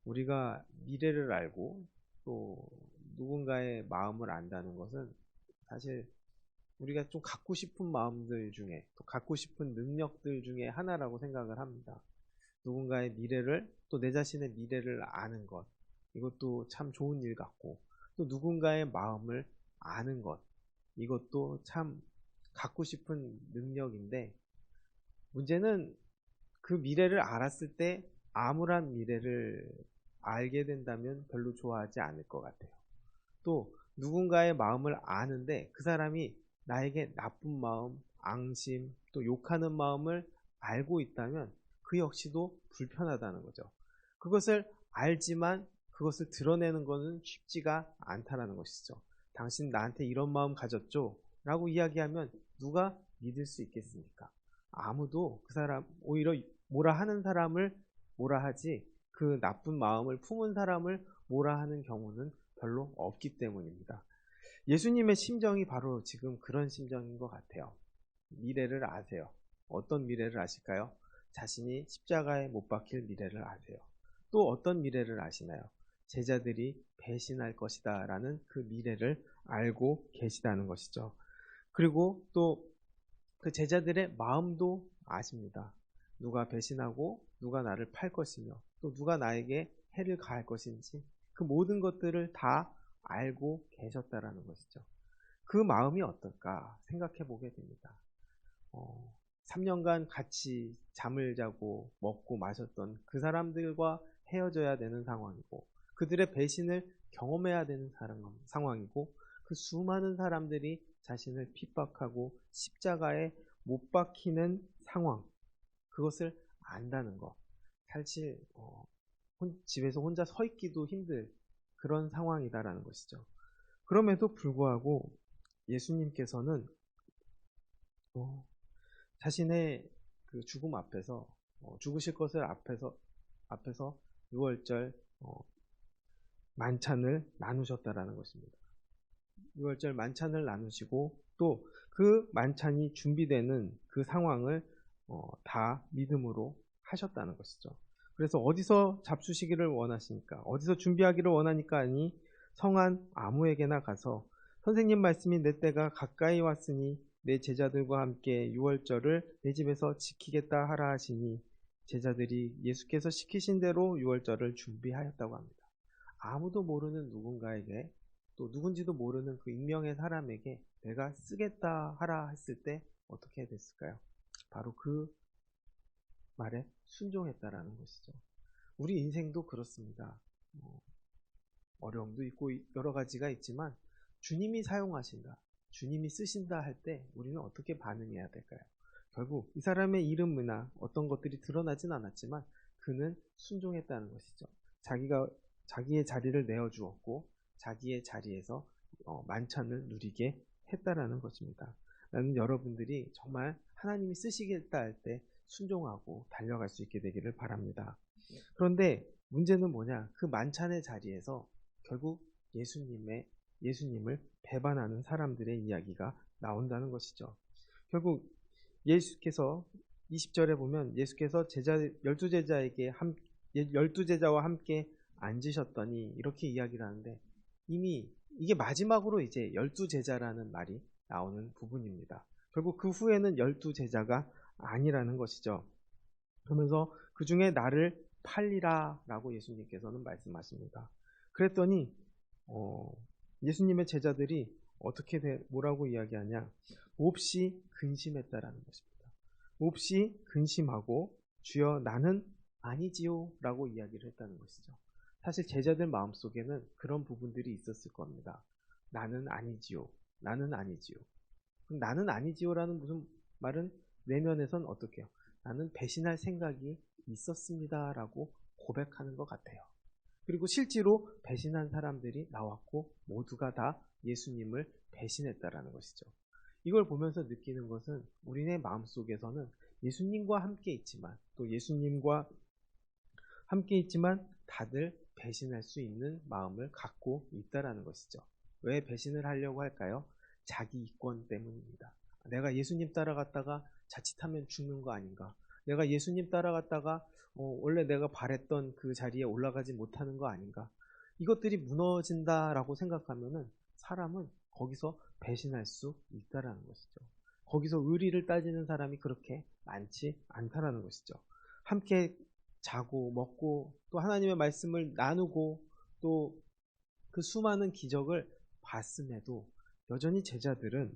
우리가 미래를 알고 또 누군가의 마음을 안다는 것은 사실 우리가 좀 갖고 싶은 마음들 중에 또 갖고 싶은 능력들 중에 하나라고 생각을 합니다. 누군가의 미래를 또 내 자신의 미래를 아는 것 이것도 참 좋은 일 같고 또 누군가의 마음을 아는 것 이것도 참 갖고 싶은 능력인데 문제는 그 미래를 알았을 때 암울한 미래를 알게 된다면 별로 좋아하지 않을 것 같아요. 또 누군가의 마음을 아는데 그 사람이 나에게 나쁜 마음, 앙심, 또 욕하는 마음을 알고 있다면 그 역시도 불편하다는 거죠. 그것을 알지만 그것을 드러내는 것은 쉽지가 않다는 것이죠. 당신 나한테 이런 마음 가졌죠? 라고 이야기하면 누가 믿을 수 있겠습니까? 아무도 그 사람, 오히려 뭐라 하는 사람을 뭐라 하지 그 나쁜 마음을 품은 사람을 뭐라 하는 경우는 별로 없기 때문입니다. 예수님의 심정이 바로 지금 그런 심정인 것 같아요. 미래를 아세요. 어떤 미래를 아실까요? 자신이 십자가에 못 박힐 미래를 아세요. 또 어떤 미래를 아시나요? 제자들이 배신할 것이다 라는 그 미래를 알고 계시다는 것이죠. 그리고 또 그 제자들의 마음도 아십니다. 누가 배신하고 누가 나를 팔 것이며 또 누가 나에게 해를 가할 것인지 그 모든 것들을 다 알고 계셨다라는 것이죠. 그 마음이 어떨까 생각해 보게 됩니다. 3년간 같이 잠을 자고 먹고 마셨던 그 사람들과 헤어져야 되는 상황이고 그들의 배신을 경험해야 되는 상황이고 그 수많은 사람들이 자신을 핍박하고 십자가에 못 박히는 상황 그것을 안다는 것 사실 집에서 혼자 서 있기도 힘들 그런 상황이다라는 것이죠. 그럼에도 불구하고 예수님께서는 자신의 그 죽음 앞에서 죽으실 것을 앞에서 유월절 만찬을 나누셨다라는 것입니다. 유월절 만찬을 나누시고 또 그 만찬이 준비되는 그 상황을 다 믿음으로 하셨다는 것이죠. 그래서 어디서 잡수시기를 원하십니까? 어디서 준비하기를 원하니까 아니 성한 아무에게나 가서 선생님 말씀이 내 때가 가까이 왔으니 내 제자들과 함께 유월절을 내 집에서 지키겠다 하라 하시니 제자들이 예수께서 시키신 대로 유월절을 준비하였다고 합니다. 아무도 모르는 누군가에게 또 누군지도 모르는 그 익명의 사람에게 내가 쓰겠다 하라 했을 때 어떻게 됐을까요? 바로 그 말에 순종했다라는 것이죠. 우리 인생도 그렇습니다. 어려움도 있고 여러 가지가 있지만 주님이 사용하신다, 주님이 쓰신다 할 때 우리는 어떻게 반응해야 될까요? 결국 이 사람의 이름이나 어떤 것들이 드러나진 않았지만 그는 순종했다는 것이죠. 자기의 자리를 내어주었고 자기의 자리에서 만찬을 누리게 했다라는 것입니다. 나는 여러분들이 정말 하나님이 쓰시겠다 할 때 순종하고 달려갈 수 있게 되기를 바랍니다. 그런데 문제는 뭐냐? 그 만찬의 자리에서 결국 예수님을 배반하는 사람들의 이야기가 나온다는 것이죠. 결국 예수께서 20절에 보면 예수께서 12제자와 함께 앉으셨더니 이렇게 이야기를 하는데 이미 이게 마지막으로 이제 12제자라는 말이 나오는 부분입니다. 결국 그 후에는 12제자가 아니라는 것이죠. 그러면서 그 중에 나를 팔리라 라고 예수님께서는 말씀하십니다. 그랬더니 예수님의 제자들이 뭐라고 이야기하냐 몹시 근심했다라는 것입니다. 몹시 근심하고 주여 나는 아니지요 라고 이야기를 했다는 것이죠. 사실 제자들 마음속에는 그런 부분들이 있었을 겁니다. 나는 아니지요. 나는 아니지요. 그럼 나는 아니지요라는 무슨 말은 내면에선 어떻게 해요? 나는 배신할 생각이 있었습니다 라고 고백하는 것 같아요. 그리고 실제로 배신한 사람들이 나왔고 모두가 다 예수님을 배신했다라는 것이죠. 이걸 보면서 느끼는 것은 우리네 마음속에서는 예수님과 함께 있지만 또 예수님과 함께 있지만 다들 배신할 수 있는 마음을 갖고 있다라는 것이죠. 왜 배신을 하려고 할까요? 자기 이권 때문입니다. 내가 예수님 따라갔다가 자칫하면 죽는 거 아닌가? 내가 예수님 따라갔다가 원래 내가 바랬던 그 자리에 올라가지 못하는 거 아닌가? 이것들이 무너진다라고 생각하면은 사람은 거기서 배신할 수 있다라는 것이죠. 거기서 의리를 따지는 사람이 그렇게 많지 않다라는 것이죠. 함께 자고 먹고 또 하나님의 말씀을 나누고 또 그 수많은 기적을 봤음에도 여전히 제자들은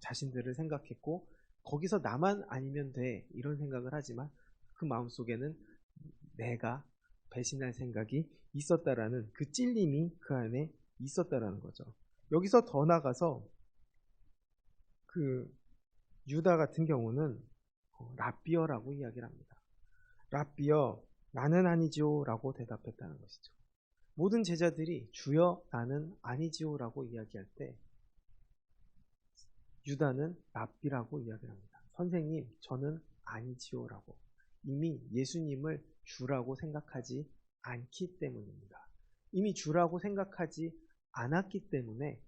자신들을 생각했고 거기서 나만 아니면 돼 이런 생각을 하지만 그 마음속에는 내가 배신할 생각이 있었다라는 그 찔림이 그 안에 있었다라는 거죠. 여기서 더 나가서 그 유다 같은 경우는 랍비어라고 이야기를 합니다. 랍비어 나는 아니지요 라고 대답했다는 것이죠. 모든 제자들이 주여 나는 아니지요라고 이야기할 때 유다는 랍비라고 이야기합니다. 선생님 저는 아니지요라고 이미 예수님을 주라고 생각하지 않기 때문입니다. 이미 주라고 생각하지 않았기 때문에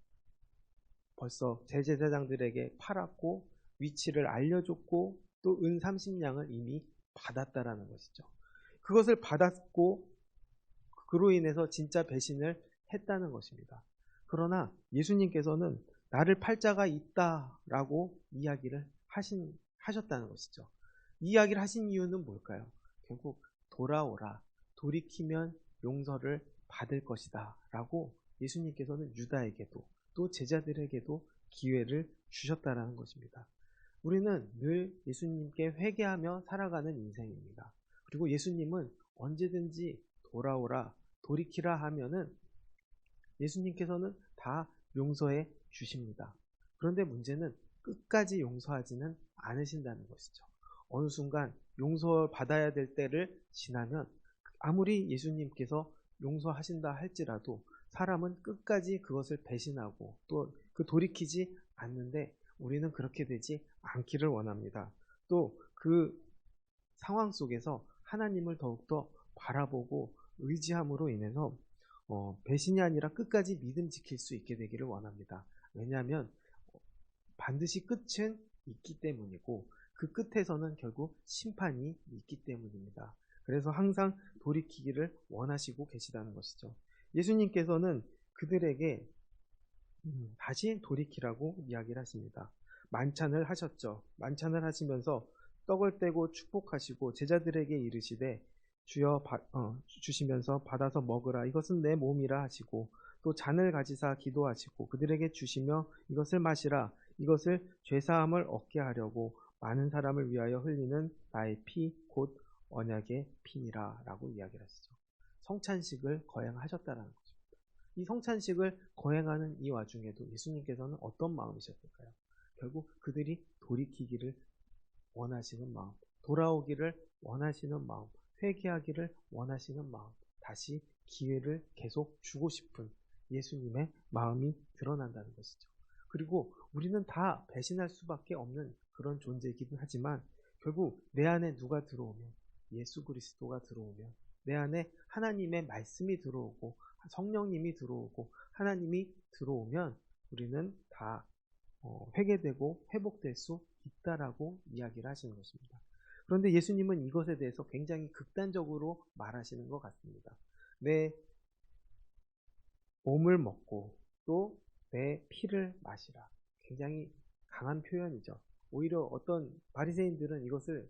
벌써 제제사장들에게 팔았고 위치를 알려줬고 또 은 30냥을 이미 받았다라는 것이죠. 그것을 받았고 그로 인해서 진짜 배신을 했다는 것입니다. 그러나 예수님께서는 나를 팔 자가 있다라고 이야기를 하셨다는 것이죠. 이 이야기를 하신 이유는 뭘까요? 결국 돌아오라, 돌이키면 용서를 받을 것이다 라고 예수님께서는 유다에게도 또 제자들에게도 기회를 주셨다라는 것입니다. 우리는 늘 예수님께 회개하며 살아가는 인생입니다. 그리고 예수님은 언제든지 돌아오라, 돌이키라 하면은 예수님께서는 다 용서해 주십니다. 그런데 문제는 끝까지 용서하지는 않으신다는 것이죠. 어느 순간 용서받아야 될 때를 지나면 아무리 예수님께서 용서하신다 할지라도 사람은 끝까지 그것을 배신하고 또 그 돌이키지 않는데 우리는 그렇게 되지 않기를 원합니다. 또 그 상황 속에서 하나님을 더욱더 바라보고 의지함으로 인해서 배신이 아니라 끝까지 믿음 지킬 수 있게 되기를 원합니다. 왜냐하면 반드시 끝은 있기 때문이고 그 끝에서는 결국 심판이 있기 때문입니다. 그래서 항상 돌이키기를 원하시고 계시다는 것이죠. 예수님께서는 그들에게 다시 돌이키라고 이야기를 하십니다. 만찬을 하셨죠. 만찬을 하시면서 떡을 떼고 축복하시고 제자들에게 이르시되 주시면서 받아서 먹으라 이것은 내 몸이라 하시고 또 잔을 가지사 기도하시고 그들에게 주시며 이것을 마시라 이것을 죄사함을 얻게 하려고 많은 사람을 위하여 흘리는 나의 피 곧 언약의 피니라 라고 이야기를 하시죠. 성찬식을 거행하셨다는 것입니다. 이 성찬식을 거행하는 이 와중에도 예수님께서는 어떤 마음이셨을까요? 결국 그들이 돌이키기를 원하시는 마음, 돌아오기를 원하시는 마음, 회개하기를 원하시는 마음, 다시 기회를 계속 주고 싶은 예수님의 마음이 드러난다는 것이죠. 그리고 우리는 다 배신할 수밖에 없는 그런 존재이긴 하지만 결국 내 안에 누가 들어오면 예수 그리스도가 들어오면 내 안에 하나님의 말씀이 들어오고 성령님이 들어오고 하나님이 들어오면 우리는 다 회개되고 회복될 수 있다라고 이야기를 하시는 것입니다. 그런데 예수님은 이것에 대해서 굉장히 극단적으로 말하시는 것 같습니다. 내 몸을 먹고 또 내 피를 마시라. 굉장히 강한 표현이죠. 오히려 어떤 바리새인들은 이것을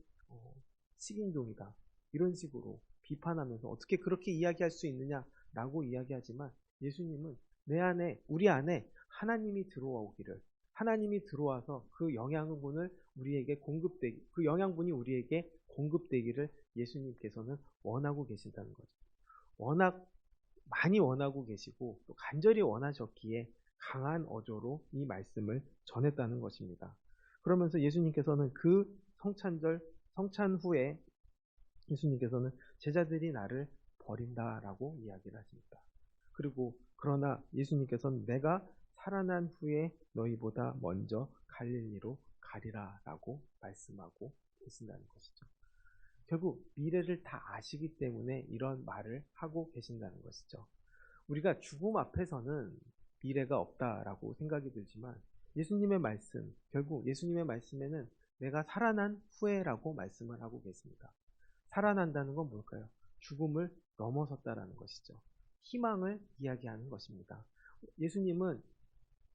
식인종이다 이런 식으로 비판하면서 어떻게 그렇게 이야기할 수 있느냐라고 이야기하지만 예수님은 내 안에 우리 안에 하나님이 들어오기를 하나님이 들어와서 그 영양분을 우리에게 그 영양분이 우리에게 공급되기를 예수님께서는 원하고 계신다는 거죠. 워낙 많이 원하고 계시고 또 간절히 원하셨기에 강한 어조로 이 말씀을 전했다는 것입니다. 그러면서 예수님께서는 그 성찬 후에 예수님께서는 제자들이 나를 버린다라고 이야기를 하십니다. 그리고 그러나 예수님께서는 내가 살아난 후에 너희보다 먼저 갈릴리로 가리라라고 말씀하고 계신다는 것이죠. 결국 미래를 다 아시기 때문에 이런 말을 하고 계신다는 것이죠. 우리가 죽음 앞에서는 미래가 없다라고 생각이 들지만 예수님의 말씀, 결국 예수님의 말씀에는 내가 살아난 후에라고 말씀을 하고 계십니다. 살아난다는 건 뭘까요? 죽음을 넘어섰다라는 것이죠. 희망을 이야기하는 것입니다. 예수님은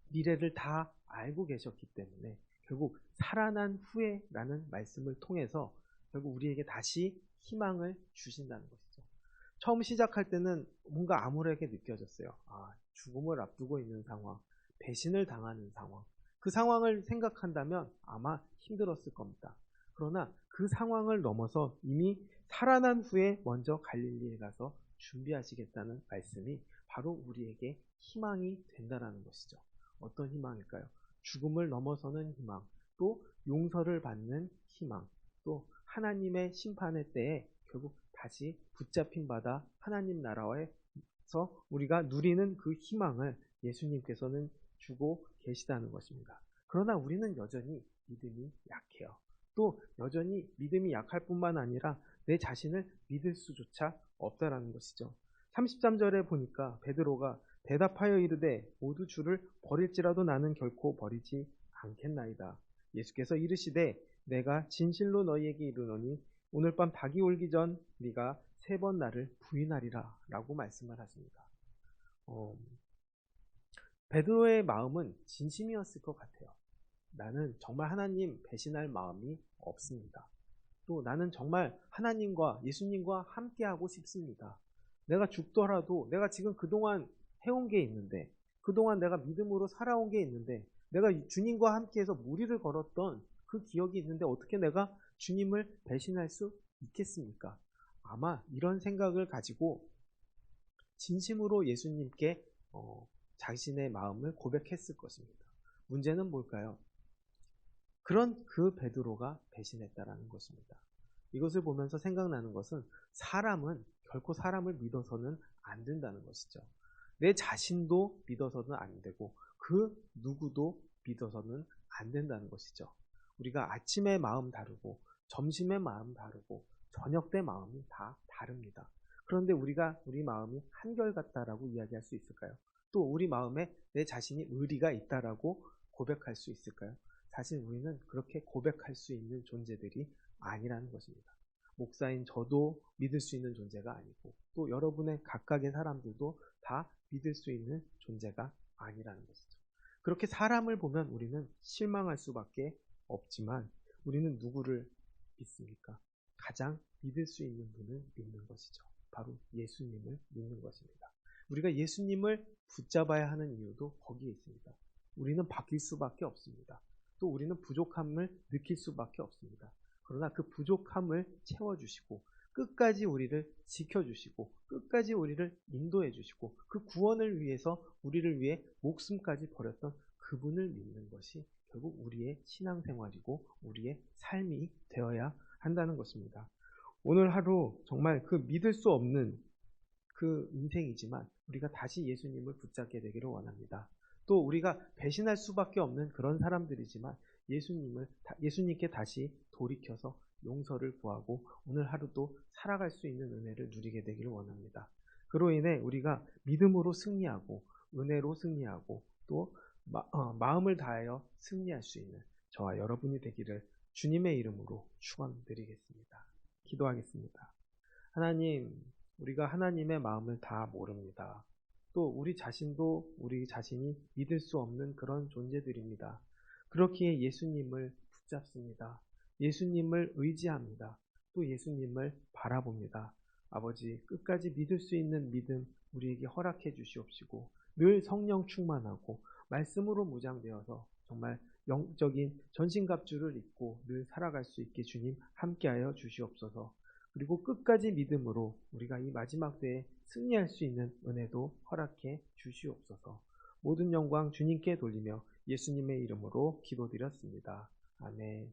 미래를 다 알고 계셨기 때문에 결국 살아난 후에라는 말씀을 통해서 결국 우리에게 다시 희망을 주신다는 것이죠. 처음 시작할 때는 뭔가 암울하게 느껴졌어요. 죽음을 앞두고 있는 상황, 배신을 당하는 상황. 그 상황을 생각한다면 아마 힘들었을 겁니다. 그러나 그 상황을 넘어서 이미 살아난 후에 먼저 갈릴리에 가서 준비하시겠다는 말씀이 바로 우리에게 희망이 된다는 것이죠. 어떤 희망일까요? 죽음을 넘어서는 희망, 또 용서를 받는 희망, 또 하나님의 심판의 때에 결국 다시 붙잡힌 바다 하나님 나라에서 우리가 누리는 그 희망을 예수님께서는 주고 계시다는 것입니다. 그러나 우리는 여전히 믿음이 약해요. 또 여전히 믿음이 약할 뿐만 아니라 내 자신을 믿을 수조차 없다라는 것이죠. 33절에 보니까 베드로가 대답하여 이르되 모두 주를 버릴지라도 나는 결코 버리지 않겠나이다. 예수께서 이르시되 내가 진실로 너희에게 이르노니 오늘 밤 닭이 울기 전 네가 3번 나를 부인하리라 라고 말씀을 하십니다. 베드로의 마음은 진심이었을 것 같아요. 나는 정말 하나님 배신할 마음이 없습니다. 또 나는 정말 하나님과 예수님과 함께하고 싶습니다. 내가 죽더라도 내가 지금 그동안 해온 게 있는데, 그동안 내가 믿음으로 살아온 게 있는데, 내가 주님과 함께해서 무리를 걸었던 그 기억이 있는데 어떻게 내가 주님을 배신할 수 있겠습니까? 아마 이런 생각을 가지고 진심으로 예수님께 자신의 마음을 고백했을 것입니다. 문제는 뭘까요? 그런 그 베드로가 배신했다라는 것입니다. 이것을 보면서 생각나는 것은 사람은 결코 사람을 믿어서는 안 된다는 것이죠. 내 자신도 믿어서는 안 되고 그 누구도 믿어서는 안 된다는 것이죠. 우리가 아침에 마음 다르고 점심에 마음 다르고 저녁 때 마음이 다 다릅니다. 그런데 우리가 우리 마음이 한결같다라고 이야기할 수 있을까요? 또 우리 마음에 내 자신이 의리가 있다라고 고백할 수 있을까요? 사실 우리는 그렇게 고백할 수 있는 존재들이 아니라는 것입니다. 목사인 저도 믿을 수 있는 존재가 아니고 또 여러분의 각각의 사람들도 다 믿을 수 있는 존재가 아니라는 것이죠. 그렇게 사람을 보면 우리는 실망할 수밖에 없지만 우리는 누구를 믿습니까? 가장 믿을 수 있는 분을 믿는 것이죠. 바로 예수님을 믿는 것입니다. 우리가 예수님을 붙잡아야 하는 이유도 거기에 있습니다. 우리는 바뀔 수밖에 없습니다. 또 우리는 부족함을 느낄 수밖에 없습니다. 그러나 그 부족함을 채워주시고 끝까지 우리를 지켜주시고 끝까지 우리를 인도해 주시고 그 구원을 위해서 우리를 위해 목숨까지 버렸던 그분을 믿는 것이 결국 우리의 신앙생활이고 우리의 삶이 되어야 한다는 것입니다. 오늘 하루 정말 그 믿을 수 없는 그 인생이지만 우리가 다시 예수님을 붙잡게 되기를 원합니다. 또 우리가 배신할 수밖에 없는 그런 사람들이지만 예수님께 다시 돌이켜서 용서를 구하고 오늘 하루도 살아갈 수 있는 은혜를 누리게 되기를 원합니다. 그로 인해 우리가 믿음으로 승리하고 은혜로 승리하고 또 마음을 다하여 승리할 수 있는 저와 여러분이 되기를 주님의 이름으로 축원드리겠습니다. 기도하겠습니다. 하나님, 우리가 하나님의 마음을 다 모릅니다. 또 우리 자신도 우리 자신이 믿을 수 없는 그런 존재들입니다. 그렇기에 예수님을 붙잡습니다. 예수님을 의지합니다. 또 예수님을 바라봅니다. 아버지, 끝까지 믿을 수 있는 믿음 우리에게 허락해 주시옵시고 늘 성령 충만하고 말씀으로 무장되어서 정말 영적인 전신갑주를 입고 늘 살아갈 수 있게 주님 함께하여 주시옵소서. 그리고 끝까지 믿음으로 우리가 이 마지막 때에 승리할 수 있는 은혜도 허락해 주시옵소서. 모든 영광 주님께 돌리며 예수님의 이름으로 기도드렸습니다. 아멘.